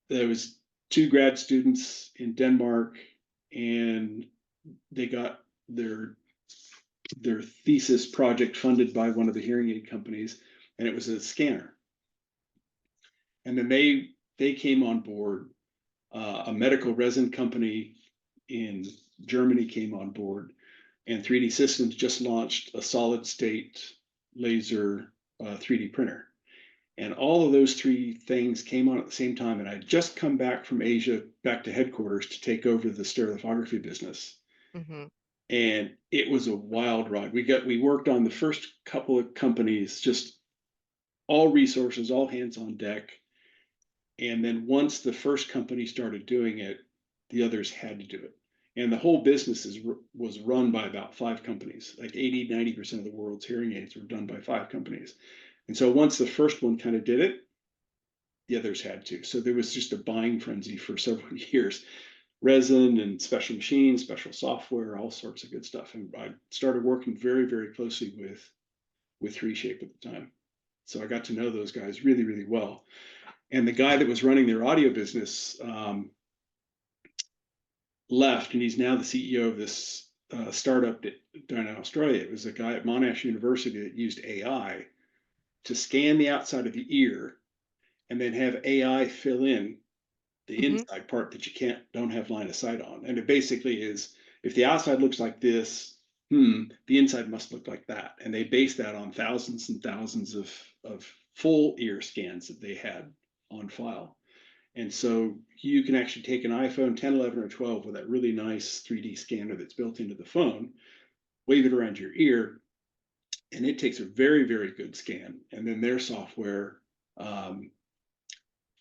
there was two grad students in Denmark, and they got their thesis project funded by one of the hearing aid companies, and it was a scanner. And then they came on board. A medical resin company in Germany came on board, and 3D Systems just launched a solid state laser 3D printer. And all of those three things came on at the same time. And I'd just come back from Asia, back to headquarters to take over the stereolithography business. Hmm. And it was a wild ride. We worked on the first couple of companies, just all resources, all hands on deck. And then once the first company started doing it, the others had to do it. And the whole business was run by about five companies. Like 80-90% of the world's hearing aids were done by five companies. And so once the first one kind of did it, the others had to. So there was just a buying frenzy for several years. Resin and special machines, special software, all sorts of good stuff. And I started working very, very closely with 3Shape at the time. So I got to know those guys really, really well. And the guy that was running their audio business left, and he's now the CEO of this startup down in Australia. It was a guy at Monash University that used AI to scan the outside of the ear and then have AI fill in the Hmm. inside part that you don't have line of sight on. And it basically is, if the outside looks like this, the inside must look like that. And they based that on thousands and thousands of full ear scans that they had on file. And so you can actually take an iPhone 10, 11, or 12 with that really nice 3D scanner that's built into the phone, wave it around your ear, and it takes a very, very good scan. And then their software um,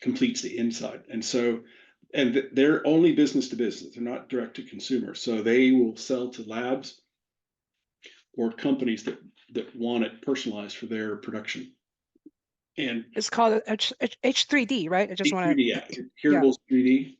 completes the inside. And so, and they're only business to business, they're not direct to consumer. So they will sell to labs or companies that want it personalized for their production. And It's called H3D, right? I just want H3D, yeah, to, yeah. hearables 3D.